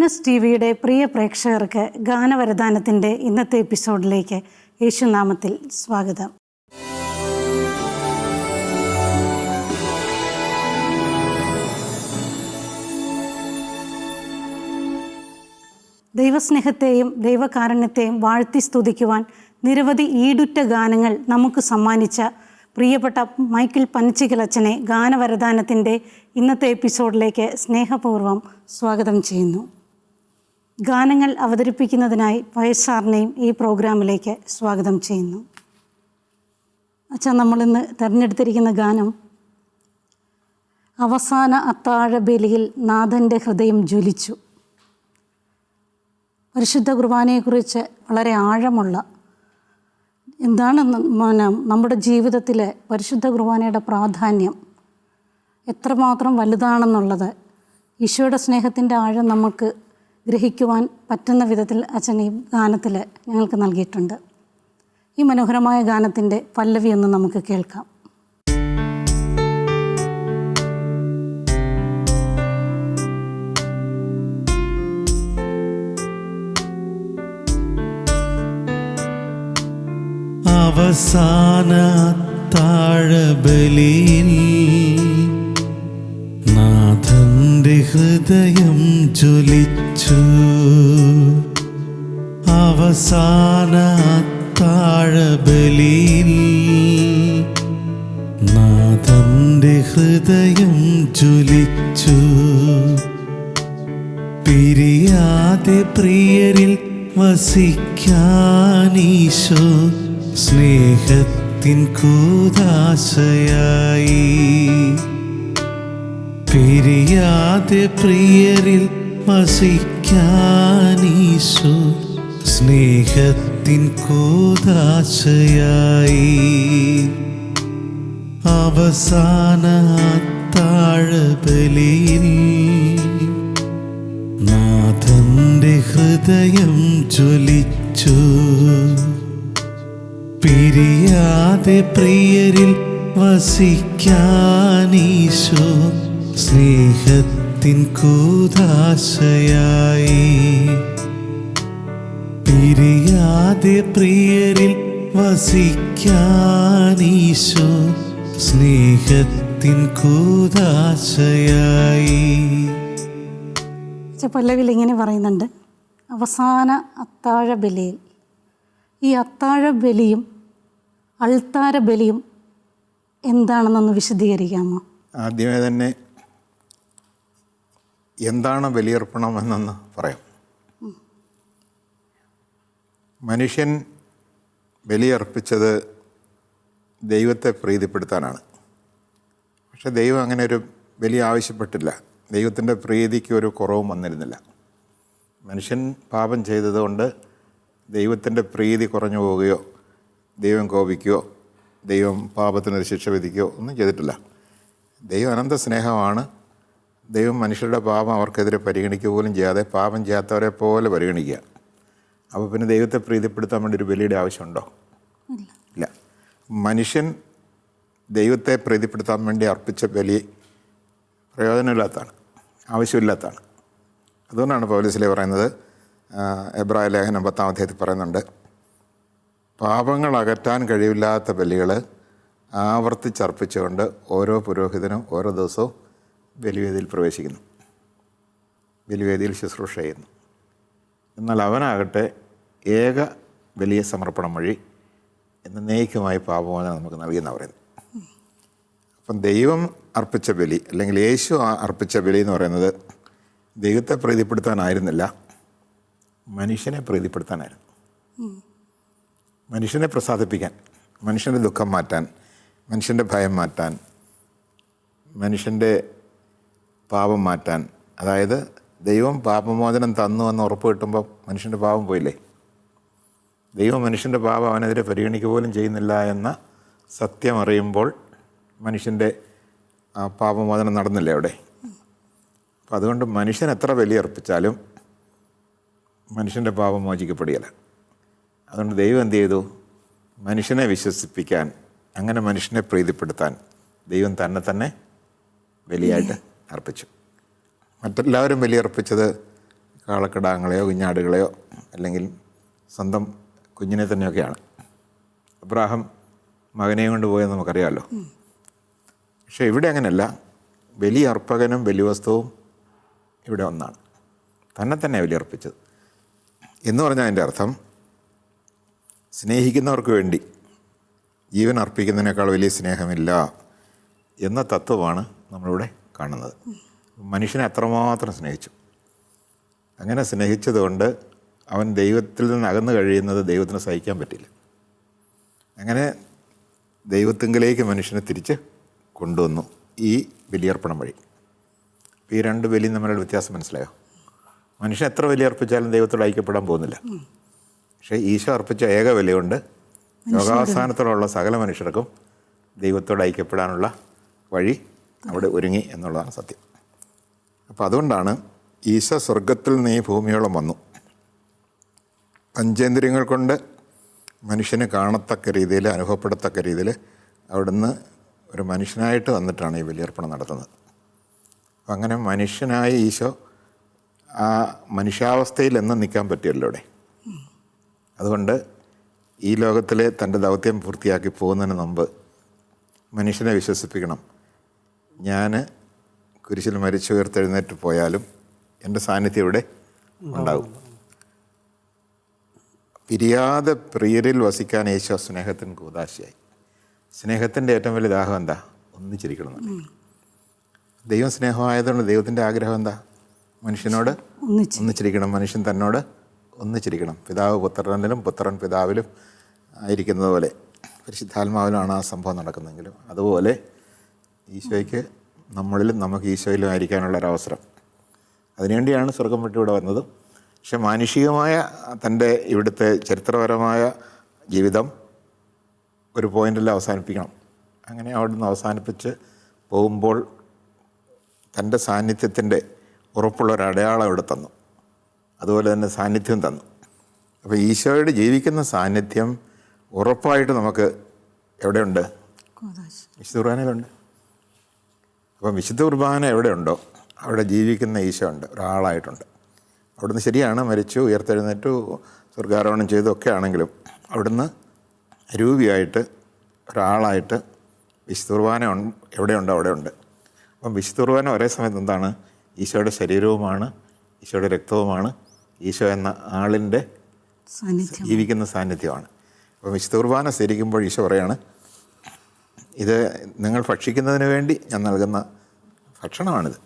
Luminous T വിയുടെ പ്രിയ പ്രേക്ഷകർക്ക് ഗാനവരദാനത്തിൻ്റെ ഇന്നത്തെ എപ്പിസോഡിലേക്ക് യേശുനാമത്തിൽ സ്വാഗതം. ദൈവസ്നേഹത്തെയും ദൈവകാരുണ്യത്തെയും വാഴ്ത്തി സ്തുതിക്കുവാൻ നിരവധി ഈടുറ്റ ഗാനങ്ങൾ നമുക്ക് സമ്മാനിച്ച പ്രിയപ്പെട്ട മൈക്കിൾ പനച്ചിക്കലച്ചനെ ഗാനവരദാനത്തിൻ്റെ ഇന്നത്തെ എപ്പിസോഡിലേക്ക് സ്നേഹപൂർവ്വം സ്വാഗതം ചെയ്യുന്നു. ഗാനങ്ങൾ അവതരിപ്പിക്കുന്നതിനായി വയസ്സാറിനെയും ഈ പ്രോഗ്രാമിലേക്ക് സ്വാഗതം ചെയ്യുന്നു. അച്ഛാ, നമ്മളിന്ന് തിരഞ്ഞെടുത്തിരിക്കുന്ന ഗാനം അവസാന അത്താഴ ബലിയിൽ നാഥൻ്റെ ഹൃദയം ജ്വലിച്ചു. പരിശുദ്ധ കുർബാനയെക്കുറിച്ച് വളരെ ആഴമുള്ള എന്താണ് നമ്മുടെ ജീവിതത്തിലെ പരിശുദ്ധ കുർബാനയുടെ പ്രാധാന്യം എത്രമാത്രം വലുതാണെന്നുള്ളത് ഈശോയുടെ സ്നേഹത്തിൻ്റെ ആഴം നമുക്ക് ഗ്രഹിക്കുവാൻ പറ്റുന്ന വിധത്തിൽ അച്ഛൻ ഈ ഗാനത്തിൽ ഞങ്ങൾക്ക് നൽകിയിട്ടുണ്ട്. ഈ മനോഹരമായ ഗാനത്തിൻ്റെ പല്ലവി ഒന്ന് നമുക്ക് കേൾക്കാം. അവസാന താഴബലിയിൽ നാഥന്റെ ഹൃദയം ജ്വലിച്ചു. അവസാന താഴബലിയിൽ നാഥന്റെ ഹൃദയം ജ്വലിച്ചു. പിരിയാതെ പ്രിയരിൽ വസിക്കാനീശോ സ്നേഹത്തിൻ കൂദാശയായി. പിരിയാതെ പ്രിയരിൽ വസിക്കാനീശോ സ്നേഹത്തിൻ കൂദാശയായി. അവസാന താഴബലിയിൽ നാഥന്റെ ഹൃദയം ജ്വലിച്ചു. പിരിയാതെ പ്രിയരിൽ വസിക്കാനീശോ സ്നേഹത്തിൻ കൂദാശയായി. പിരിയാതെ പ്രിയരിൽ വസിക്കാനീശോ സ്നേഹത്തിൻ കൂദാശയായി. പല്ലവിൽ ഇങ്ങനെ പറയുന്നുണ്ട്, അവസാന അത്താഴ ബലിയിൽ. ഈ അത്താഴ ബലിയും അൾത്താര ബലിയും എന്താണെന്നൊന്ന് വിശദീകരിക്കാമോ? ആദ്യമേ തന്നെ എന്താണ് ബലിയർപ്പണം എന്നൊന്ന് പറയാം. മനുഷ്യൻ ബലിയർപ്പിച്ചത് ദൈവത്തെ പ്രീതിപ്പെടുത്താനാണ്. പക്ഷെ ദൈവം അങ്ങനെ ഒരു ബലി ആവശ്യപ്പെട്ടില്ല. ദൈവത്തിൻ്റെ പ്രീതിക്ക് ഒരു കുറവും വന്നിരുന്നില്ല. മനുഷ്യൻ പാപം ചെയ്തതുകൊണ്ട് ദൈവത്തിൻ്റെ പ്രീതി കുറഞ്ഞു പോവുകയോ ദൈവം കോപിക്കുകയോ ദൈവം പാപത്തിനൊരു ശിക്ഷ വിധിക്കുകയോ ഒന്നും ചെയ്തിട്ടില്ല. ദൈവം അനന്ത സ്നേഹമാണ്. ദൈവം മനുഷ്യരുടെ പാപം അവർക്കെതിരെ പരിഗണിക്കുക പോലും ചെയ്യാതെ പാപം ചെയ്യാത്തവരെ പോലെ പരിഗണിക്കുക. അപ്പോൾ പിന്നെ ദൈവത്തെ പ്രീതിപ്പെടുത്താൻ വേണ്ടി ഒരു ബലിയുടെ ആവശ്യമുണ്ടോ? ഇല്ല. മനുഷ്യൻ ദൈവത്തെ പ്രീതിപ്പെടുത്താൻ വേണ്ടി അർപ്പിച്ച ബലി പ്രയോജനമില്ലാത്തതാണ്, ആവശ്യമില്ലാത്തതാണ്. അതുകൊണ്ടാണ് പൗലോസ് പറയുന്നത്, എബ്രായ ലേഖനം 10-ാം അധ്യായത്തിൽ പറയുന്നുണ്ട്, പാപങ്ങൾ അകറ്റാൻ കഴിവില്ലാത്ത ബലികൾ ആവർത്തിച്ചർപ്പിച്ചുകൊണ്ട് ഓരോ പുരോഹിതനും ഓരോ ദിവസവും ബലിവേദിയിൽ പ്രവേശിക്കുന്നു, ബലിവേദിയിൽ ശുശ്രൂഷ ചെയ്യുന്നു. എന്നാൽ അവനാകട്ടെ ഏക വലിയ സമർപ്പണം വഴി എന്നേക്കുമായി പാപമോചനം നമുക്ക് നൽകിയെന്ന് പറയുന്നത്. അപ്പം ദൈവം അർപ്പിച്ച ബലി അല്ലെങ്കിൽ യേശു അർപ്പിച്ച ബലി എന്ന് പറയുന്നത് ദൈവത്തെ പ്രീതിപ്പെടുത്താനായിരുന്നില്ല, മനുഷ്യനെ പ്രീതിപ്പെടുത്താനായിരുന്നു. മനുഷ്യനെ പ്രസാദിപ്പിക്കാൻ, മനുഷ്യൻ്റെ ദുഃഖം മാറ്റാൻ, മനുഷ്യൻ്റെ ഭയം മാറ്റാൻ, മനുഷ്യൻ്റെ പാപം മാറ്റാൻ. അതായത് ദൈവം പാപമോചനം തന്നു എന്ന് ഉറപ്പ് കിട്ടുമ്പോൾ മനുഷ്യൻ്റെ പാപം പോയില്ലേ? ദൈവം മനുഷ്യൻ്റെ പാപം അവനെതിരെ പരിഗണിക്കുക പോലും ചെയ്യുന്നില്ല എന്ന സത്യം അറിയുമ്പോൾ മനുഷ്യൻ്റെ പാപമോചനം നടന്നില്ലേ അവിടെ? അപ്പം അതുകൊണ്ട് മനുഷ്യൻ എത്ര ബലിയർപ്പിച്ചാലും മനുഷ്യൻ്റെ പാപം മോചിക്കപ്പെടുകയില്ല. അതുകൊണ്ട് ദൈവം എന്ത് ചെയ്തു? മനുഷ്യനെ വിശ്വസിപ്പിക്കാൻ, അങ്ങനെ മനുഷ്യനെ പ്രീതിപ്പെടുത്താൻ ദൈവം തന്നെ ബലിയായിട്ട് അർപ്പിച്ചു. മറ്റെല്ലാവരും ബലിയർപ്പിച്ചത് കാളക്കിടാങ്ങളെയോ കുഞ്ഞാടുകളെയോ അല്ലെങ്കിൽ സ്വന്തം കുഞ്ഞിനെ തന്നെയൊക്കെയാണ്. അബ്രാഹാം മകനെയും കൊണ്ട് പോയെന്ന് നമുക്കറിയാമല്ലോ. പക്ഷേ ഇവിടെ അങ്ങനെയല്ല. ബലിയർപ്പകനും ബലിവസ്തുവും ഇവിടെ ഒന്നാണ്. തന്നെ ബലിയർപ്പിച്ചത് എന്ന് പറഞ്ഞാൽ അതിൻ്റെ അർത്ഥം സ്നേഹിക്കുന്നവർക്ക് വേണ്ടി ജീവൻ അർപ്പിക്കുന്നതിനേക്കാൾ വലിയ സ്നേഹമില്ല എന്ന തത്വമാണ് നമ്മളിവിടെ കാണുന്നത്. മനുഷ്യനെ അത്രമാത്രം സ്നേഹിച്ചു. അങ്ങനെ സ്നേഹിച്ചതുകൊണ്ട് അവൻ ദൈവത്തിൽ നിന്ന് അകന്നു കഴിയുന്നത് ദൈവത്തിന് സഹിക്കാൻ പറ്റില്ല. അങ്ങനെ ദൈവത്തിങ്കിലേക്ക് മനുഷ്യനെ തിരിച്ച് കൊണ്ടുവന്നു ഈ ബലിയർപ്പണം വഴി. ഈ രണ്ട് ബലിയും തമ്മിലുള്ള വ്യത്യാസം മനസ്സിലായോ? മനുഷ്യൻ എത്ര ബലിയർപ്പിച്ചാലും ദൈവത്തോട് ഐക്യപ്പെടാൻ പോകുന്നില്ല. പക്ഷേ ഈശോ അർപ്പിച്ച ഏക ബലികൊണ്ട് ലോകാവസാനത്തോടുള്ള സകല മനുഷ്യർക്കും ദൈവത്തോട് ഐക്യപ്പെടാനുള്ള വഴി അവിടെ ഒരുങ്ങി എന്നുള്ളതാണ് സത്യം. അപ്പോൾ അതുകൊണ്ടാണ് ഈശോ സ്വർഗത്തിൽ നിന്ന് ഈ ഭൂമിയോളം വന്നു. പഞ്ചേന്ദ്രിയങ്ങൾ കൊണ്ട് മനുഷ്യന് കാണത്തക്ക രീതിയിൽ, അനുഭവപ്പെടത്തക്ക രീതിയിൽ അവിടുന്ന് ഒരു മനുഷ്യനായിട്ട് വന്നിട്ടാണ് ഈ ബലിയർപ്പണം നടത്തുന്നത്. അപ്പം അങ്ങനെ മനുഷ്യനായ ഈശോ ആ മനുഷ്യാവസ്ഥയിൽ എന്നും നിൽക്കാൻ പറ്റിയല്ലോ ഇവിടെ. അതുകൊണ്ട് ഈ ലോകത്തിലെ തൻ്റെ ദൗത്യം പൂർത്തിയാക്കി പോകുന്നതിന് മുമ്പ് മനുഷ്യനെ വിശ്വസിപ്പിക്കണം, ഞാൻ കുരിശിൽ മരിച്ചു ഉയർത്തെഴുന്നേറ്റ് പോയാലും എൻ്റെ സാന്നിധ്യം ഇവിടെ ഉണ്ടാകും. പിരിയാതെ പ്രിയരിൽ വസിക്കാൻ യേശോ സ്നേഹത്തിന് കൂദാശയായി. സ്നേഹത്തിൻ്റെ ഏറ്റവും വലിയ ദാഹം എന്താ? ഒന്നിച്ചിരിക്കണം. ദൈവം സ്നേഹമായതുകൊണ്ട് ദൈവത്തിൻ്റെ ആഗ്രഹം എന്താ? മനുഷ്യനോട് ഒന്നിച്ചിരിക്കണം, മനുഷ്യൻ തന്നോട് ഒന്നിച്ചിരിക്കണം. പിതാവ് പുത്രനിലും പുത്രൻ പിതാവിലും ആയിരിക്കുന്നത് പോലെ പരിശുദ്ധാത്മാവിലാണ് ആ സംഭവം നടക്കുന്നതെങ്കിലും അതുപോലെ ഈശോയ്ക്ക് നമ്മളിലും നമുക്ക് ഈശോയിലും ആയിരിക്കാനുള്ള ഒരവസരം. അതിനുവേണ്ടിയാണ് സ്വർഗം വിട്ട് ഇവിടെ വന്നത്. പക്ഷെ മാനുഷികമായ തൻ്റെ ഇവിടുത്തെ ചരിത്രപരമായ ജീവിതം ഒരു പോയിന്റിൽ അവസാനിപ്പിക്കണം. അങ്ങനെ അവിടുന്ന് അവസാനിപ്പിച്ച് പോകുമ്പോൾ തൻ്റെ സാന്നിധ്യത്തിൻ്റെ ഉറപ്പുള്ളൊരടയാളം ഇവിടെ തന്നു. അതുപോലെ തന്നെ സാന്നിധ്യം തന്നു. അപ്പോൾ ഈശോയുടെ ജീവിക്കുന്ന സാന്നിധ്യം ഉറപ്പായിട്ട് നമുക്ക് എവിടെയുണ്ട്? വിശുദ്ധ കുർബാനയിലുണ്ട്. അപ്പം വിശുദ്ധ കുർബാന എവിടെയുണ്ടോ അവിടെ ജീവിക്കുന്ന ഈശോ ഉണ്ട്, ഒരാളായിട്ടുണ്ട്. അവിടുന്ന് ശരിയാണ് മരിച്ചു ഉയർത്തെഴുന്നേറ്റു സ്വർഗാരോഹണം ചെയ്തു ഒക്കെ ആണെങ്കിലും അവിടുന്ന് അരൂപിയായിട്ട് ഒരാളായിട്ട് വിശുദ്ധ കുർബാന എവിടെയുണ്ടോ അവിടെ ഉണ്ട്. അപ്പം വിശുദ്ധ കുർബാന ഒരേ സമയത്ത് എന്താണ്? ഈശോയുടെ ശരീരവുമാണ്, ഈശോയുടെ രക്തവുമാണ്, ഈശോ എന്ന ആളിൻ്റെ ജീവിക്കുന്ന സാന്നിധ്യമാണ്. അപ്പം വിശുദ്ധ കുർബാന സ്വീകരിക്കുമ്പോൾ ഈശോ പറയാണ്, ഇത് നിങ്ങൾ ഭക്ഷിക്കുന്നതിന് വേണ്ടി ഞാൻ നൽകുന്ന ഭക്ഷണമാണിത്,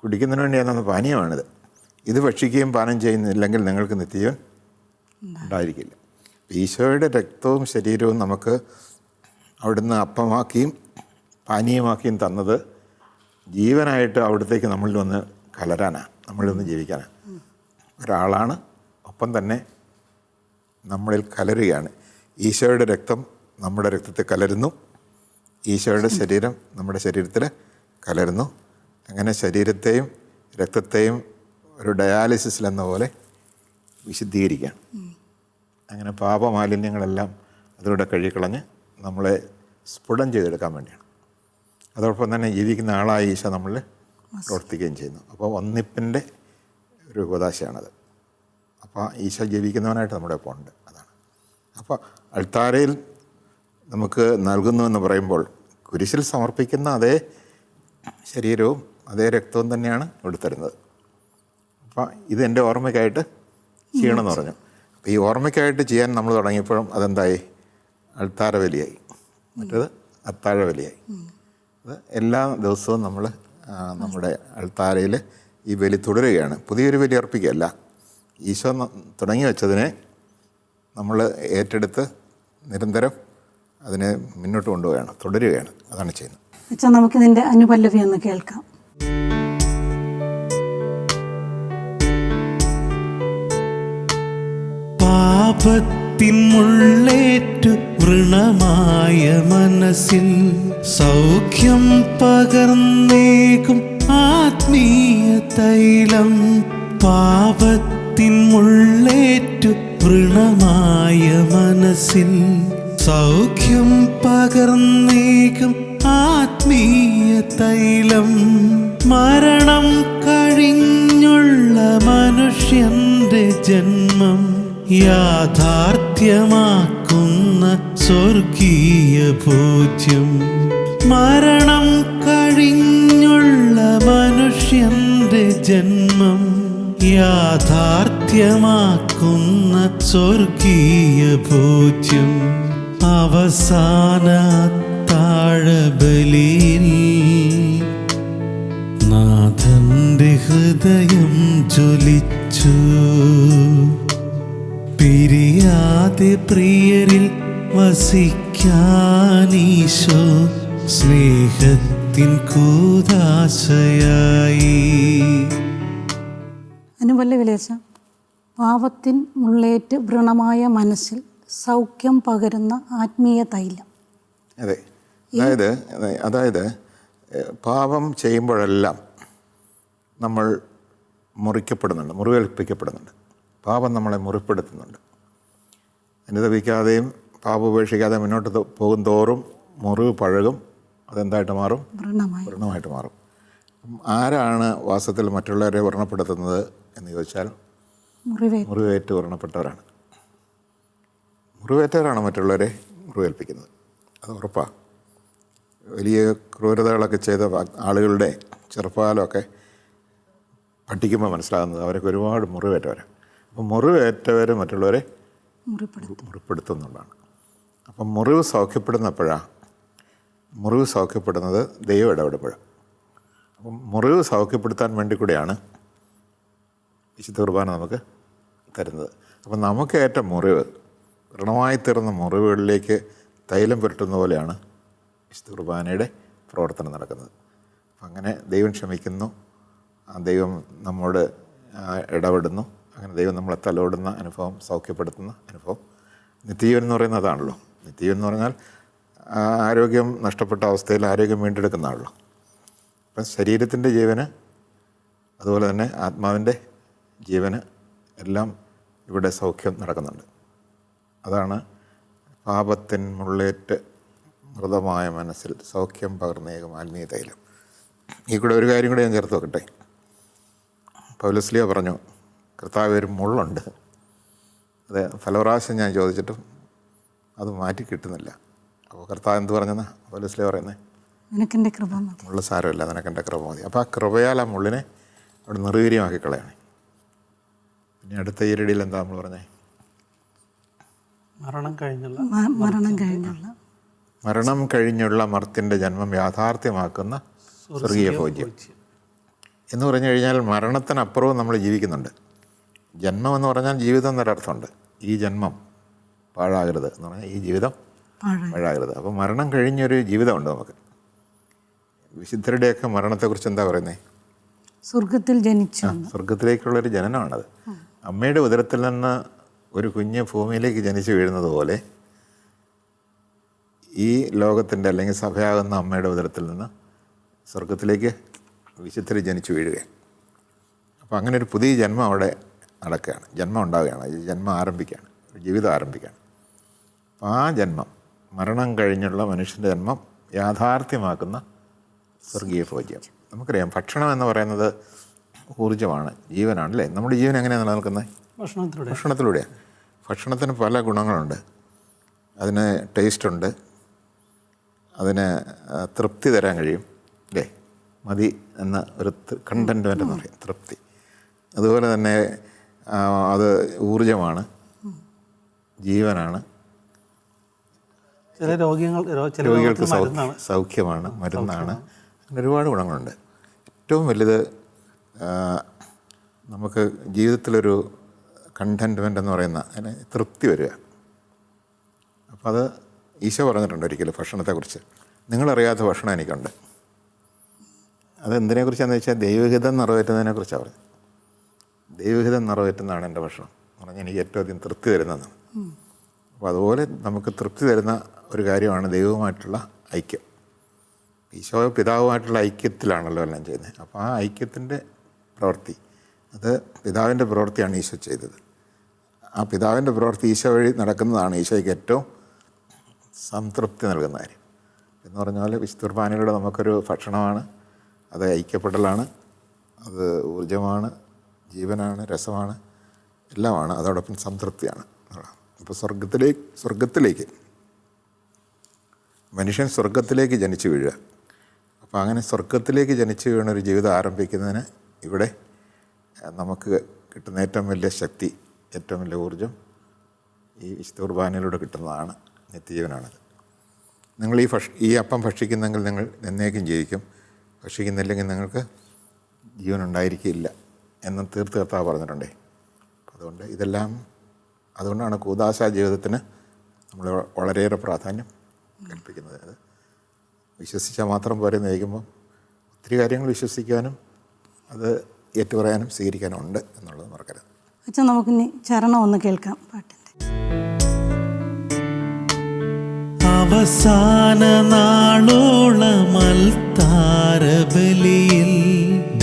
കുടിക്കുന്നതിന് വേണ്ടി ഞാൻ നൽകുന്ന പാനീയമാണിത്. ഇത് ഭക്ഷിക്കുകയും പാനം ചെയ്യുന്നില്ലെങ്കിൽ നിങ്ങൾക്ക് നിത്യജീവൻ ഉണ്ടായിരിക്കില്ല. ഈശോയുടെ രക്തവും ശരീരവും നമുക്ക് അവിടുന്ന് അപ്പമാക്കിയും പാനീയമാക്കിയും തന്നത് ജീവനായിട്ട് അവിടത്തേക്ക് നമ്മളിൽ വന്ന് കലരാനാണ്, നമ്മളിൽ വന്ന് ജീവിക്കാനാണ്. ഒരാളാണ്, ഒപ്പം തന്നെ നമ്മളിൽ കലരുകയാണ്. ഈശോയുടെ രക്തം നമ്മുടെ രക്തത്തിൽ കലരുന്നു, ഈശോയുടെ ശരീരം നമ്മുടെ ശരീരത്തിൽ കലരുന്നു. അങ്ങനെ ശരീരത്തെയും രക്തത്തെയും ഒരു ഡയാലിസിസിൽ എന്ന പോലെ വിശുദ്ധീകരിക്കുകയാണ്. അങ്ങനെ പാപമാലിന്യങ്ങളെല്ലാം അതിലൂടെ കഴുകിക്കളഞ്ഞ് നമ്മളെ സ്ഫുടം ചെയ്തെടുക്കാൻ വേണ്ടിയാണ്. അതോടൊപ്പം തന്നെ ജീവിക്കുന്ന ആളായി ഈശോ നമ്മളിൽ പ്രവർത്തിക്കുകയും ചെയ്യുന്നു. അപ്പോൾ ഒന്നിപ്പിൻ്റെ ഒരു ഉപദേശമാണത്. അപ്പോൾ ഈശോ ജീവിക്കുന്നവനായിട്ട് നമ്മുടെ ഒപ്പം ഉണ്ട്. അതാണ്. അപ്പോൾ അൾത്താരയിൽ നമുക്ക് നൽകുന്നു എന്ന് പറയുമ്പോൾ കുരിശിൽ സമർപ്പിക്കുന്ന അതേ ശരീരവും അതേ രക്തവും തന്നെയാണ് ഇവിടെ തരുന്നത്. അപ്പോൾ ഇത് എൻ്റെ ഓർമ്മയ്ക്കായിട്ട് ചെയ്യണമെന്ന് പറഞ്ഞു. അപ്പോൾ ഈ ഓർമ്മയ്ക്കായിട്ട് ചെയ്യാൻ നമ്മൾ തുടങ്ങിയപ്പോഴും അതെന്തായി? അൾത്താര ബലിയായി, മറ്റേത് അത്താഴ ബലിയായി. അത് എല്ലാ ദിവസവും നമ്മൾ നമ്മുടെ അൾത്താരയിൽ ഈ ബലി തുടരുകയാണ്. പുതിയൊരു ബലി അർപ്പിക്കുകയല്ല, ഈശോ തുടങ്ങി വെച്ചതിനെ നമ്മൾ ഏറ്റെടുത്ത് നിരന്തരം അതിനെ മുന്നോട്ട് കൊണ്ടുപോവുകയാണ്, തുടരുകയാണ്. അതാണ് ചെയ്യുന്നത്. അച്ഛാ, നമുക്കിതിൻ്റെ അനുപല്ലവി ഒന്ന് കേൾക്കാം. പാപത്തിൻ മുള്ളേറ്റു വൃണമായ മനസ്സിൽ സൗഖ്യം പകർന്നേകും ആത്മീയ തൈലം. പാപത്തിൻ മുള്ളേറ്റു വൃണമായ മനസ്സിൽ സൗഖ്യം പകർന്നേകും ആത്മീയ തൈലം. മരണം കഴിഞ്ഞുള്ള മനുഷ്യന്റെ ജന്മം യാഥാർത്ഥ്യമാക്കുന്ന സ്വർഗീയ ഭോജ്യം. മരണം കഴിഞ്ഞുള്ള മനുഷ്യന്റെ ജന്മം യാഥാർത്ഥ്യമാക്കുന്ന സ്വർഗീയ ഭോജ്യം. അവസാന താഴബലിയിൽ നാഥന്റെ ഹൃദയം ജ്വലിച്ചു. പിരിയാതെ പ്രിയരിൽ വസിക്കാനീശോ സ്നേഹത്തിൻ കൂദാശയായി. അനുപല്ലവിലേച്ച പാപത്തിൻ മുള്ളേറ്റ് വ്രണമായ മനസ്സിൽ സൗഖ്യം പകരുന്ന ആത്മീയ തൈലം. അതെ, അതായത് പാപം ചെയ്യുമ്പോഴെല്ലാം നമ്മൾ മുറിക്കപ്പെടുന്നുണ്ട്, മുറിവേൽപ്പിക്കപ്പെടുന്നുണ്ട്. പാപം നമ്മളെ മുറിപ്പെടുത്തുന്നുണ്ട്. അനുതപിക്കാതെയും പാപം ഉപേക്ഷിക്കാതെ മുന്നോട്ട് പോകും തോറും മുറിവ് പഴകും. അതെന്തായിട്ട് മാറും? വ്രണമായിട്ട് മാറും. ആരാണ് വാസ്തവത്തിൽ മറ്റുള്ളവരെ വ്രണപ്പെടുത്തുന്നത് എന്ന് ചോദിച്ചാൽ മുറിവേറ്റ് വ്രണപ്പെട്ടവരാണ്. മുറിവേറ്റവരാണ് മറ്റുള്ളവരെ മുറിവേൽപ്പിക്കുന്നത്. അത് ഉറപ്പാണ്. വലിയ ക്രൂരതകളൊക്കെ ചെയ്ത ആളുകളുടെ ചെറുപ്പകാലമൊക്കെ പഠിക്കുമ്പോൾ മനസ്സിലാകുന്നത് അവരൊക്കെ ഒരുപാട് മുറിവേറ്റവരാണ്. അപ്പം മുറിവേറ്റവർ മറ്റുള്ളവരെ മുറിപ്പെടുത്തുന്നുള്ളതാണ്. അപ്പം മുറിവ് സൗഖ്യപ്പെടുന്നപ്പോഴാണ്, മുറിവ് സൗഖ്യപ്പെടുന്നത് ദൈവം ഇടപെടുമ്പോഴാണ്. അപ്പം മുറിവ് സൗഖ്യപ്പെടുത്താൻ വേണ്ടി കൂടെയാണ് വിശുദ്ധ കുർബാന നമുക്ക് തരുന്നത്. അപ്പം നമുക്ക് ഏറ്റ മുറിവ്, വ്രണമായി തീർന്ന മുറിവുകളിലേക്ക് തൈലം പുരട്ടുന്ന പോലെയാണ് വിശുദ്ധ കുർബാനയുടെ പ്രവർത്തനം നടക്കുന്നത്. അപ്പം അങ്ങനെ ദൈവം ക്ഷമിക്കുന്നു, ദൈവം നമ്മോട് ഇടപെടുന്നു. അങ്ങനെ ദൈവം നമ്മളെ തലോടുന്ന അനുഭവം, സൗഖ്യപ്പെടുത്തുന്ന അനുഭവം. നിത്യജീവൻ എന്ന് പറയുന്നത് അതാണല്ലോ. നിത്യജീവൻ എന്ന് പറഞ്ഞാൽ ആരോഗ്യം നഷ്ടപ്പെട്ട അവസ്ഥയിൽ ആരോഗ്യം വീണ്ടെടുക്കുന്നതാണല്ലോ. അപ്പം ശരീരത്തിൻ്റെ ജീവന് അതുപോലെ തന്നെ ആത്മാവിൻ്റെ ജീവന് എല്ലാം ഇവിടെ സൗഖ്യം നടക്കുന്നുണ്ട്. അതാണ് പാപത്തിൻ മുള്ളേറ്റ് മൃതമായ മനസ്സിൽ സൗഖ്യം പകർന്നേകും ആത്മീയ തൈലം. ഈ കൂടെ ഒരു കാര്യം കൂടെ ഞാൻ ചേർത്ത് വെക്കട്ടെ. പൗലോസ്ലീഹ പറഞ്ഞു, കർത്താവ് ഒരു മുള്ളുണ്ട്, അത് പലപ്രാവശ്യം ഞാൻ ചോദിച്ചിട്ടും അത് മാറ്റി കിട്ടുന്നില്ല. അപ്പോൾ കർത്താവ് എന്ത് പറഞ്ഞെന്നാ പൗലോസ്ലീഹ പറയുന്നത്? നിനക്കെൻ്റെ കൃപ മതി. മുള്ള സാരമില്ല, നിനക്കെൻ്റെ കൃപ മതി. അപ്പോൾ ആ കൃപയാൽ ആ മുള്ളിനെ അവിടെ നിർവീര്യമാക്കി കളയണേ. പിന്നെ അടുത്ത ഈരടിയിൽ എന്താ നമ്മൾ പറഞ്ഞേ? മരണം കഴിഞ്ഞുള്ള മർത്യൻ്റെ ജന്മം യാഥാർത്ഥ്യമാക്കുന്ന സ്വർഗീയ ഭോജ്യം എന്ന് പറഞ്ഞു കഴിഞ്ഞാൽ മരണത്തിനപ്പുറവും നമ്മൾ ജീവിക്കുന്നുണ്ട്. ജന്മം എന്ന് പറഞ്ഞാൽ ജീവിതം എന്നൊരർത്ഥമുണ്ട്. ഈ ജന്മം പാഴാകരുത് എന്ന് പറഞ്ഞാൽ ഈ ജീവിതം പാഴാകരുത്. അപ്പോൾ മരണം കഴിഞ്ഞൊരു ജീവിതമുണ്ട് നമുക്ക്. വിശുദ്ധരുടെയൊക്കെ മരണത്തെക്കുറിച്ച് എന്താ പറയുന്നത്? സ്വർഗത്തിൽ ജനിച്ചു, സ്വർഗത്തിലേക്കുള്ളൊരു ജനനമാണത്. അമ്മയുടെ ഉദരത്തിൽ നിന്ന് ഒരു കുഞ്ഞ് ഭൂമിയിലേക്ക് ജനിച്ചു വീഴുന്നത് പോലെ ഈ ലോകത്തിൻ്റെ അല്ലെങ്കിൽ സഭയാകുന്ന അമ്മയുടെ ഉദരത്തിൽ നിന്ന് സ്വർഗത്തിലേക്ക് വിശുദ്ധർ ജനിച്ചു വീഴുകയാണ്. അപ്പോൾ അങ്ങനെ ഒരു പുതിയ ജന്മം അവിടെ നടക്കുകയാണ്, ജന്മം ഉണ്ടാവുകയാണ്, ഈ ജന്മം ആരംഭിക്കുകയാണ്, ജീവിതം ആരംഭിക്കുകയാണ്. അപ്പോൾ ആ ജന്മം, മരണം കഴിഞ്ഞുള്ള മനുഷ്യൻ്റെ ജന്മം യാഥാർത്ഥ്യമാക്കുന്ന സ്വർഗീയ ഭോജ്യം. നമുക്കറിയാം ഭക്ഷണം എന്ന് പറയുന്നത് ഊർജ്ജമാണ്, ജീവനാണ് അല്ലേ? നമ്മുടെ ജീവൻ എങ്ങനെയാണ് നിലനിൽക്കുന്നത്? ഭക്ഷണത്തിലൂടെയാണ്. ഭക്ഷണത്തിന് പല ഗുണങ്ങളുണ്ട്. അതിന് ടേസ്റ്റുണ്ട്, അതിന് തൃപ്തി തരാൻ കഴിയും അല്ലേ? മതി എന്ന ഒരു കണ്ടൻറ്റ്മെൻ്റ് എന്ന് പറയും, തൃപ്തി. അതുപോലെ തന്നെ അത് ഊർജമാണ്, ജീവനാണ്, രോഗികൾക്ക് സൗഖ്യമാണ്, മരുന്നാണ്. അങ്ങനെ ഒരുപാട് ഗുണങ്ങളുണ്ട്. ഏറ്റവും വലുത് നമുക്ക് ജീവിതത്തിലൊരു കണ്ടൻറ്റ്മെൻ്റ് എന്ന് പറയുന്ന അതിന് തൃപ്തി വരിക. അപ്പോൾ അത് ഈശോ പറഞ്ഞിട്ടുണ്ട് ഒരിക്കലും ഭക്ഷണത്തെക്കുറിച്ച്. നിങ്ങളറിയാത്ത ഭക്ഷണം എനിക്കുണ്ട്. അതെന്തിനെക്കുറിച്ചാണെന്ന് വെച്ചാൽ ദൈവഹിതം നിറവേറ്റുന്നതിനെക്കുറിച്ചാണ് പറഞ്ഞത്. ദൈവഹിതം നിറവേറ്റുന്നതാണ് എൻ്റെ ഭക്ഷണം എന്ന് പറഞ്ഞാൽ എനിക്ക് ഏറ്റവും അധികം തൃപ്തി തരുന്നതാണ്. അപ്പോൾ അതുപോലെ നമുക്ക് തൃപ്തി തരുന്ന ഒരു കാര്യമാണ് ദൈവവുമായിട്ടുള്ള ഐക്യം. ഈശോ പിതാവുമായിട്ടുള്ള ഐക്യത്തിലാണല്ലോ എല്ലാം ചെയ്യുന്നത്. അപ്പോൾ ആ ഐക്യത്തിൻ്റെ പ്രവൃത്തി, അത് പിതാവിൻ്റെ പ്രവൃത്തിയാണ് ഈശോ ചെയ്തത്. ആ പിതാവിൻ്റെ പ്രവൃത്തി ഈശോ വഴി നടക്കുന്നതാണ് ഈശോയ്ക്ക് ഏറ്റവും സംതൃപ്തി നൽകുന്ന കാര്യം. എന്ന് പറഞ്ഞാൽ വിശുദ്ധ കുർബാനയിലൂടെ നമുക്കൊരു ഭക്ഷണമാണ്, അത് ഐക്യപ്പെടലാണ്, അത് ഊർജ്ജമാണ്, ജീവനാണ്, രസമാണ്. എല്ലാമാണ്, അതോടൊപ്പം സംതൃപ്തിയാണ്. അപ്പോൾ സ്വർഗത്തിലേക്ക് മനുഷ്യൻ സ്വർഗത്തിലേക്ക് ജനിച്ചു വീഴുക. അപ്പോൾ അങ്ങനെ സ്വർഗത്തിലേക്ക് ജനിച്ചു വീണ ഒരു ജീവിതം ആരംഭിക്കുന്നതിന് ഇവിടെ നമുക്ക് കിട്ടുന്ന ഏറ്റവും വലിയ ശക്തി, ഏറ്റവും വലിയ ഊർജം ഈ വിശുദ്ധ കുർബാനയിലൂടെ കിട്ടുന്നതാണ്, നിത്യജീവനാണത്. നിങ്ങൾ ഈ അപ്പം ഭക്ഷിക്കുന്നെങ്കിൽ നിങ്ങൾ എന്നേക്കും ജീവിക്കും, ഭക്ഷിക്കുന്നില്ലെങ്കിൽ നിങ്ങൾക്ക് ജീവൻ ഉണ്ടായിരിക്കില്ല എന്ന് തീർത്താ പറഞ്ഞിട്ടുണ്ടേ. അതുകൊണ്ട് അതുകൊണ്ടാണ് കൂദാശ ജീവിതത്തിന് നമ്മൾ വളരെയേറെ പ്രാധാന്യം കൽപ്പിക്കുന്നത്. അത് വിശ്വസിച്ചാൽ മാത്രം പോരെ നയിക്കുമ്പോൾ ഒത്തിരി കാര്യങ്ങൾ വിശ്വസിക്കാനും അത് ഏറ്റുപറയാനും സ്വീകരിക്കാനും ഉണ്ട് എന്നുള്ളത് മറക്കരുത്. അച്ഛൻ നമുക്കിനി ചരണം ഒന്ന് കേൾക്കാം പാട്ടിൻ്റെ. അവസാന നാളോളം അൽത്താരബലിയിൽ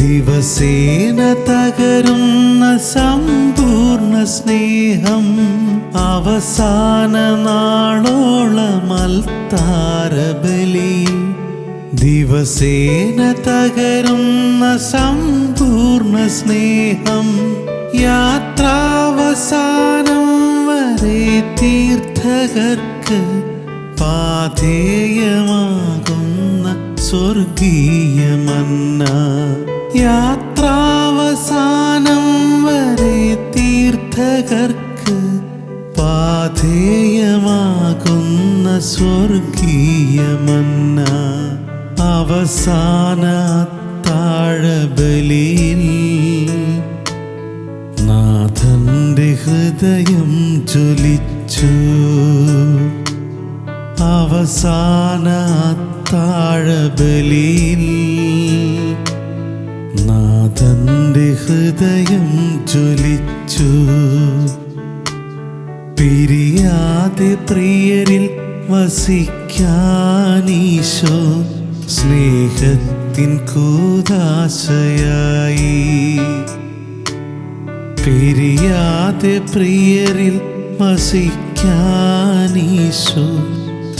ദിവസേന തകരുന്ന സമ്പൂർണ്ണ സ്നേഹം. അവസാന നാളോളം അൽത്താരബലിയിൽ ദിവസേന തകരുന്ന സമ്പൂർണ്ണ സ്നേഹം. യാത്രാവസാനം വരെ തീർത്ഥകർക്ക് പാഥേയമാകുന്ന സ്വർഗീയ മന്ന. യാത്രാവസാനം വരെ തീർത്ഥകർക്ക് പാഥേയമാകുന്ന സ്വർഗീയ മന്ന. അവസാന താഴബലിയിൽ നാഥന്റെ ഹൃദയം ജ്വലിച്ചു. അവസാന താഴബലിയിൽ നാഥന്റെ ഹൃദയം ജ്വലിച്ചു. പിരിയാതെ പ്രിയരിൽ വസിക്കാനീശോ സ്നേഹത്തിൻ കൂദാശയായി. പിരിയാതെ പ്രിയരിൽ വസിക്കാനീശോ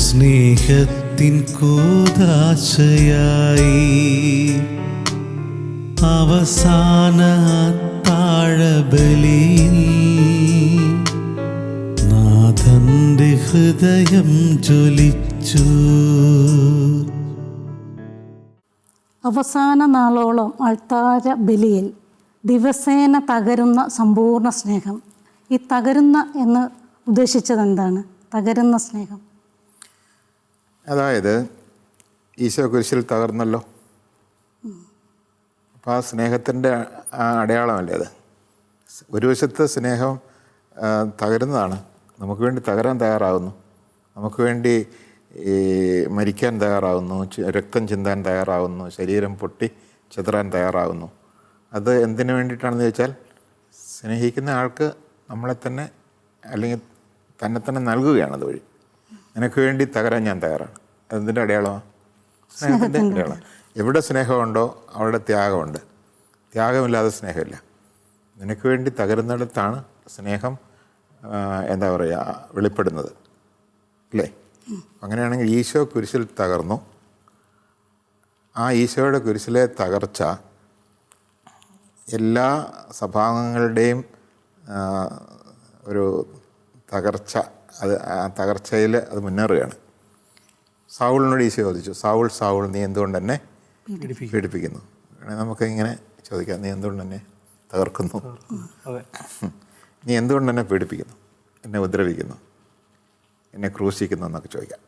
സ്നേഹത്തിൻ കൂദാശയായി. അവസാന താഴബലിയിൽ നാഥന്റെ ഹൃദയം ജ്വലിച്ചു. അവസാന നാളോളം അൾത്താര ബലിയിൽ ദിവസേന തകരുന്ന സമ്പൂർണ്ണ സ്നേഹം. ഈ തകരുന്ന എന്ന് ഉദ്ദേശിച്ചത് എന്താണ്? തകരുന്ന സ്നേഹം അതായത് ഈശോ കുരിശിൽ തകർന്നല്ലോ. അപ്പോൾ ആ സ്നേഹത്തിൻ്റെ അടയാളമല്ലേ അത്. ഒരു വശത്ത് സ്നേഹം തകരുന്നതാണ്, നമുക്ക് വേണ്ടി തകരാൻ തയ്യാറാവുന്നു, നമുക്ക് വേണ്ടി മരിക്കാൻ തയ്യാറാവുന്നു, രക്തം ചിന്താൻ തയ്യാറാവുന്നു, ശരീരം പൊട്ടി ചിതറാൻ തയ്യാറാവുന്നു. അത് എന്തിനു വേണ്ടിയിട്ടാണെന്ന് ചോദിച്ചാൽ സ്നേഹിക്കുന്ന ആൾക്ക് നമ്മളെ തന്നെ അല്ലെങ്കിൽ തന്നെ നൽകുകയാണ് അതുവഴി. നിനക്ക് വേണ്ടി തകരാൻ ഞാൻ തയ്യാറാണ്. അതെന്തിൻ്റെ അടയാളമാണ്? സ്നേഹത്തിൻ്റെ അടയാളം. എവിടെ സ്നേഹമുണ്ടോ അവിടെ ത്യാഗമുണ്ട്. ത്യാഗമില്ലാതെ സ്നേഹമില്ല. നിനക്ക് വേണ്ടി തകരുന്നിടത്താണ് സ്നേഹം എന്താ പറയുക വെളിപ്പെടുന്നത്, അല്ലേ? അങ്ങനെയാണെങ്കിൽ ഈശോ കുരിശിൽ തകർന്നു. ആ ഈശോയുടെ കുരിശിലെ തകർച്ച എല്ലാ സഭാംഗങ്ങളുടെയും ഒരു തകർച്ച, ആ തകർച്ചയിൽ അത് മുന്നേറുകയാണ്. സാവൂളിനോട് ഈശോ ചോദിച്ചു, സാവൂൾ സാവൂൾ നീ എന്തുകൊണ്ട് എന്നെ പീഡിപ്പിക്കുന്നു? നമുക്ക് ഇങ്ങനെ ചോദിക്കാം, നീ എന്തുകൊണ്ട് എന്നെ തകർക്കുന്നു? നീ എന്തുകൊണ്ട് എന്നെ പീഡിപ്പിക്കുന്നു, എന്നെ ഉപദ്രവിക്കുന്നു, എന്നെ ക്രൂശിക്കുന്നു എന്നൊക്കെ ചോദിക്കാം.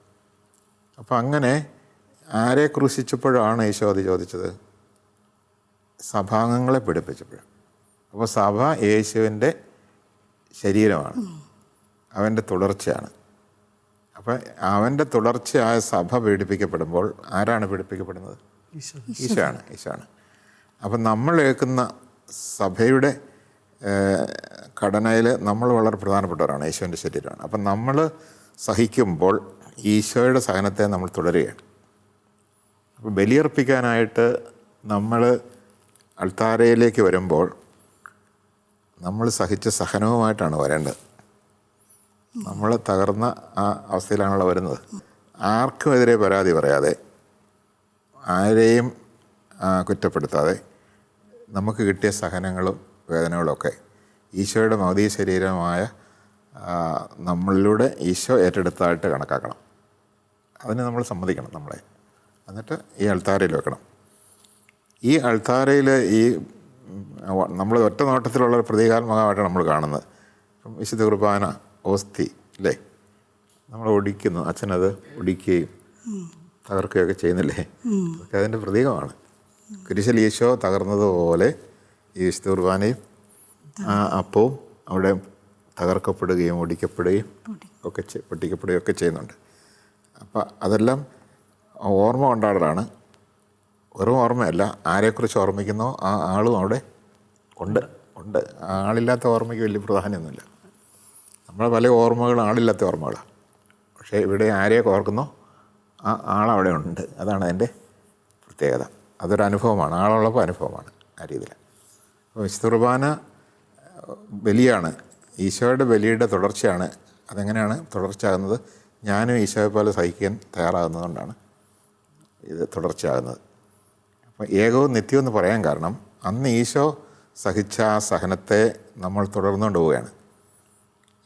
അപ്പോൾ അങ്ങനെ ആരെ ക്രൂശിച്ചപ്പോഴാണ് ഈശോ അത് ചോദിച്ചത്? സഭാംഗങ്ങളെ പീഡിപ്പിച്ചപ്പോഴാണ്. അപ്പോൾ സഭ യേശുവിൻ്റെ ശരീരമാണ്, അവൻ്റെ തുടർച്ചയാണ്. അപ്പം അവൻ്റെ തുടർച്ചയായ സഭ പീഡിപ്പിക്കപ്പെടുമ്പോൾ ആരാണ് പീഡിപ്പിക്കപ്പെടുന്നത്? ഈശോയാണ്. അപ്പം നമ്മൾ കേൾക്കുന്ന സഭയുടെ ഘടനയിൽ നമ്മൾ വളരെ പ്രധാനപ്പെട്ടവരാണ്, ഈശോൻ്റെ ശരീരമാണ്. അപ്പം നമ്മൾ സഹിക്കുമ്പോൾ ഈശോയുടെ സഹനത്തെ നമ്മൾ തുടരുകയാണ്. അപ്പോൾ ബലിയർപ്പിക്കാനായിട്ട് നമ്മൾ അൾത്താരയിലേക്ക് വരുമ്പോൾ നമ്മൾ സഹിച്ച സഹനവുമായിട്ടാണ് വരേണ്ടത്. നമ്മൾ തകർന്ന ആ അവസ്ഥയിലാണല്ലോ വരുന്നത്. ആർക്കുമെതിരെ പരാതി പറയാതെ, ആരെയും കുറ്റപ്പെടുത്താതെ നമുക്ക് കിട്ടിയ സഹനങ്ങളും വേദനകളൊക്കെ ഈശോയുടെ ഭൗതിക ശരീരമായ നമ്മളിലൂടെ ഈശോ ഏറ്റെടുത്തതായിട്ട് കണക്കാക്കണം. അതിന് നമ്മൾ സമ്മതിക്കണം നമ്മളെ. എന്നിട്ട് ഈ അൾത്താരയിൽ വെക്കണം. ഈ അൾത്താരയിൽ ഈ നമ്മൾ ഒറ്റ നോട്ടത്തിലുള്ള പ്രതീകാത്മകമായിട്ട് നമ്മൾ കാണുന്നത്. ഇപ്പം വിശുദ്ധ കുർബാന ഓസ്തി അല്ലേ, നമ്മൾ ഒടിക്കുന്നു, അച്ഛനത് ഒടിക്കുകയും തകർക്കുകയൊക്കെ ചെയ്യുന്നില്ലേ, അതൊക്കെ അതിൻ്റെ പ്രതീകമാണ്. കുരിശിൽ ഈശോ തകർന്നതുപോലെ ഈ വിശുദ്ധ കുർബാനയും അപ്പവും അവിടെ തകർക്കപ്പെടുകയും ഒടിക്കപ്പെടുകയും ഒക്കെ പൊട്ടിക്കപ്പെടുകയും ഒക്കെ ചെയ്യുന്നുണ്ട്. അപ്പം അതെല്ലാം ഓർമ്മ കൊണ്ടാടലാണ്. വെറും ഓർമ്മയല്ല, ആരെക്കുറിച്ച് ഓർമ്മിക്കുന്നോ ആ ആളും അവിടെ ഉണ്ട്. ആളില്ലാത്ത ഓർമ്മയ്ക്ക് വലിയ പ്രാധാന്യമൊന്നുമില്ല. നമ്മളെ പല ഓർമ്മകളും ആളില്ലാത്ത ഓർമ്മകളാണ്. പക്ഷേ ഇവിടെ ആരെയൊക്കെ ഓർക്കുന്നോ ആ ആളവിടെ ഉണ്ട്. അതാണ് അതിൻ്റെ പ്രത്യേകത. അതൊരു അനുഭവമാണ്, ആളുള്ളപ്പോൾ അനുഭവമാണ് ആ രീതിയിൽ. അപ്പോൾ വിശുദ്ധ കുർബാന ബലിയാണ്, ഈശോയുടെ ബലിയുടെ തുടർച്ചയാണ്. അതെങ്ങനെയാണ് തുടർച്ചയാകുന്നത്? ഞാനും ഈശോയെ പോലെ സഹിക്കാൻ തയ്യാറാകുന്നതുകൊണ്ടാണ് ഇത് തുടർച്ചയാകുന്നത്. അപ്പോൾ ഏകവും നിത്യവും പറയാൻ കാരണം അന്ന് ഈശോ സഹിച്ച ആ സഹനത്തെ നമ്മൾ തുടർന്നുകൊണ്ട് പോവുകയാണ്.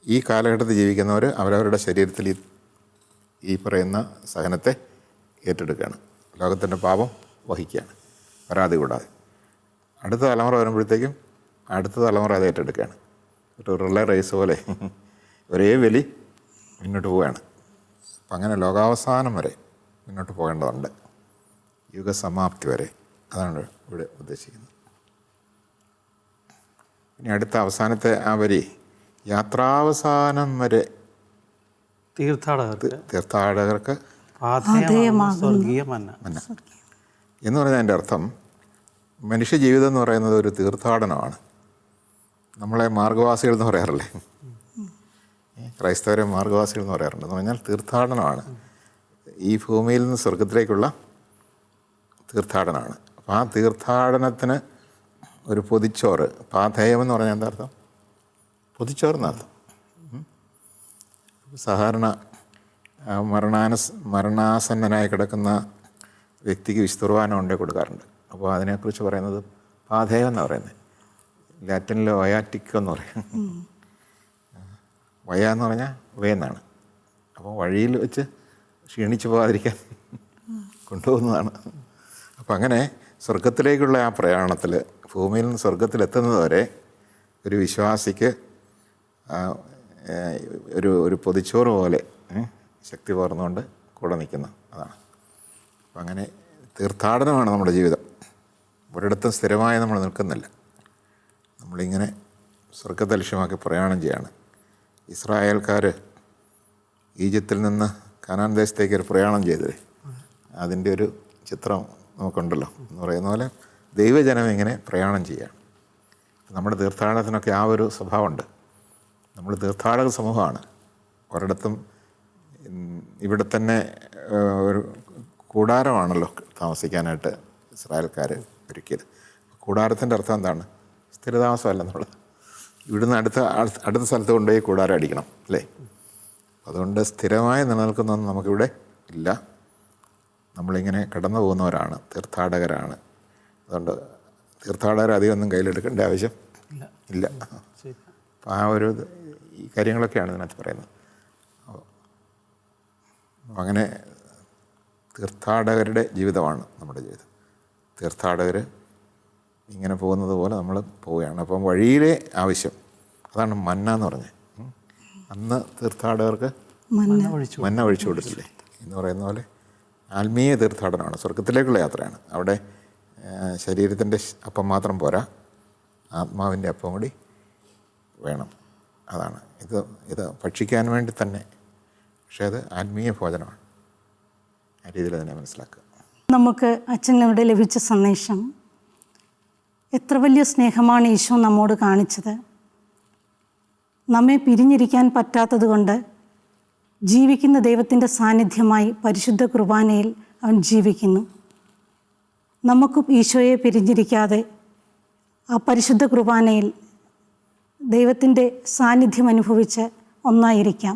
ഈ കാലഘട്ടത്തിൽ ജീവിക്കുന്നവർ അവരവരുടെ ശരീരത്തിൽ ഈ പറയുന്ന സഹനത്തെ ഏറ്റെടുക്കുകയാണ്. ലോകത്തിൻ്റെ പാപം വഹിക്കുകയാണ് പരാതി കൂടാതെ. അടുത്ത തലമുറ വരുമ്പോഴത്തേക്കും അടുത്ത തലമുറ അത് ഏറ്റെടുക്കുകയാണ്. ഒരു റിലേ റേസ് പോലെ ഒരേ വലി മുന്നോട്ട് പോവുകയാണ്. അപ്പം അങ്ങനെ ലോകാവസാനം വരെ മുന്നോട്ട് പോകേണ്ടതുണ്ട്, യുഗസമാപ്തി വരെ. അതാണ് ഇവിടെ ഉദ്ദേശിക്കുന്നത്. ഇനി അടുത്ത അവസാനത്തെ ആ വരി, യാത്രാവസാനം വരെ തീർത്ഥാടകർക്ക് സ്വർഗീയ മന്ന എന്ന് പറഞ്ഞാൽ അതിൻ്റെ അർത്ഥം മനുഷ്യ ജീവിതം എന്ന് പറയുന്നത് ഒരു തീർത്ഥാടനമാണ്. നമ്മളെ മാർഗവാസികൾ എന്ന് പറയാറില്ലേ, ക്രൈസ്തവരെ മാർഗവാസികൾ എന്ന് പറയാറുണ്ട്. എന്ന് പറഞ്ഞാൽ തീർത്ഥാടനമാണ്, ഈ ഭൂമിയിൽ നിന്ന് സ്വർഗത്തിലേക്കുള്ള തീർത്ഥാടനമാണ്. അപ്പോൾ ആ തീർത്ഥാടനത്തിന് ഒരു പൊതിച്ചോറ്, പാഥേയം എന്ന് പറഞ്ഞാൽ എന്താ അർത്ഥം? പൊതിച്ചോറെന്നർത്ഥം. സാധാരണ മരണാസന്നനായി കിടക്കുന്ന വ്യക്തിക്ക് വിശുദ്ധ കുർബാന കൊണ്ടേ കൊടുക്കാറുണ്ട്. അപ്പോൾ അതിനെക്കുറിച്ച് പറയുന്നത് പാഥേയം എന്നാണ് പറയുന്നത്. ലാറ്റിനിൽ വയാറ്റിക്കോ എന്ന് പറയും. വയ എന്ന് പറഞ്ഞാൽ വേന്നാണ്. അപ്പോൾ വഴിയിൽ വെച്ച് ക്ഷീണിച്ചു പോകാതിരിക്കാൻ കൊണ്ടുപോകുന്നതാണ്. അപ്പം അങ്ങനെ സ്വർഗത്തിലേക്കുള്ള ആ പ്രയാണത്തിൽ, ഭൂമിയിൽ നിന്ന് സ്വർഗത്തിലെത്തുന്നത് വരെ ഒരു വിശ്വാസിക്ക് ഒരു പൊതിച്ചോറ് പോലെ ശക്തി പകർന്നുകൊണ്ട് കൂടെ നിൽക്കുന്ന അതാണ്. അപ്പം അങ്ങനെ തീർത്ഥാടനമാണ് നമ്മുടെ ജീവിതം. ഒരിടത്തും സ്ഥിരമായി നമ്മൾ നിൽക്കുന്നില്ല. നമ്മളിങ്ങനെ സ്വർഗത്തെ ലക്ഷ്യമാക്കി പ്രയാണം ചെയ്യാണ്. ഇസ്രായേൽക്കാർ ഈജിപ്തിൽ നിന്ന് കനാൻ ദേശത്തേക്ക് ഒരു പ്രയാണം ചെയ്തത്, അതിൻ്റെ ഒരു ചിത്രം നമുക്കുണ്ടല്ലോ എന്ന് പറയുന്ന പോലെ ദൈവജനം ഇങ്ങനെ പ്രയാണം ചെയ്യുകയാണ്. നമ്മുടെ തീർത്ഥാടനത്തിനൊക്കെ ആ ഒരു സ്വഭാവമുണ്ട്. നമ്മൾ തീർത്ഥാടക സമൂഹമാണ്. ഒരിടത്തും ഇവിടെ തന്നെ ഒരു കൂടാരമാണല്ലോ താമസിക്കാനായിട്ട് ഇസ്രായേൽക്കാർ ഒരുക്കിയത്. കൂടാരത്തിൻ്റെ അർത്ഥം എന്താണ്? സ്ഥിരതാമസമല്ല. നമ്മൾ ഇവിടുന്ന് അടുത്ത സ്ഥലത്ത് കൊണ്ടുപോയി കൂടാരം അടിക്കണം അല്ലേ? അതുകൊണ്ട് സ്ഥിരമായി നിലനിൽക്കുന്നതൊന്നും നമുക്കിവിടെ ഇല്ല. നമ്മളിങ്ങനെ കടന്നു പോകുന്നവരാണ്, തീർത്ഥാടകരാണ്. അതുകൊണ്ട് തീർത്ഥാടകർ അധികം ഒന്നും കയ്യിലെടുക്കേണ്ട ആവശ്യം ഇല്ല. അപ്പം ആ ഒരു ഈ കാര്യങ്ങളൊക്കെയാണ് ഇതിനകത്ത് പറയുന്നത്. അങ്ങനെ തീർത്ഥാടകരുടെ ജീവിതമാണ് നമ്മുടെ ജീവിതം. തീർത്ഥാടകർ ഇങ്ങനെ പോകുന്നത് പോലെ നമ്മൾ പോവുകയാണ്. അപ്പം വഴിയിലെ ആവശ്യം, അതാണ് മന്ന എന്ന് പറഞ്ഞത്. അന്ന് തീർത്ഥാടകർക്ക് മന്ന ഒഴിച്ചു കൊടുത്തില്ലേ എന്ന് പറയുന്ന പോലെ ആത്മീയ തീർത്ഥാടനമാണ്, സ്വർഗത്തിലേക്കുള്ള യാത്രയാണ്. അവിടെ ശരീരത്തിൻ്റെ അപ്പം മാത്രം പോരാ, ആത്മാവിൻ്റെ അപ്പം കൂടി വേണം. അതാണ് ഇത് ഭക്ഷിക്കാൻ വേണ്ടി തന്നെ, പക്ഷേ അത് ആത്മീയ ഭോജനമാണ്. ആ രീതിയിൽ അതിനെ മനസ്സിലാക്കുക. നമുക്ക് അച്ഛനിലൂടെ ലഭിച്ച സന്ദേശം, എത്ര വലിയ സ്നേഹമാണ് ഈശോ നമ്മോട് കാണിച്ചത്. നമ്മെ പിരിഞ്ഞിരിക്കാൻ പറ്റാത്തത് കൊണ്ട് ജീവിക്കുന്ന ദൈവത്തിൻ്റെ സാന്നിധ്യമായി പരിശുദ്ധ കുർബാനയിൽ അവൻ ജീവിക്കുന്നു. നമുക്കും ഈശോയെ പിരിഞ്ഞിരിക്കാതെ ആ പരിശുദ്ധ കുർബാനയിൽ ദൈവത്തിൻ്റെ സാന്നിധ്യം അനുഭവിച്ച് ഒന്നായിരിക്കാം.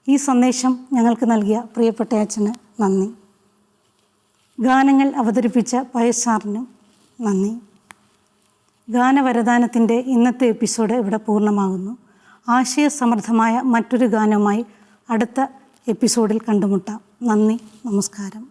ഈ സന്ദേശം ഞങ്ങൾക്ക് നൽകിയ പ്രിയപ്പെട്ട അച്ഛന് നന്ദി. ഗാനങ്ങൾ അവതരിപ്പിച്ച പയസാറിനും നന്ദി. ഗാനവരദാനത്തിൻ്റെ ഇന്നത്തെ എപ്പിസോഡ് ഇവിടെ പൂർണ്ണമാകുന്നു. ആശയസമൃദ്ധമായ മറ്റൊരു ഗാനവുമായി അടുത്ത എപ്പിസോഡിൽ കണ്ടുമുട്ടാം. നന്ദി, നമസ്കാരം.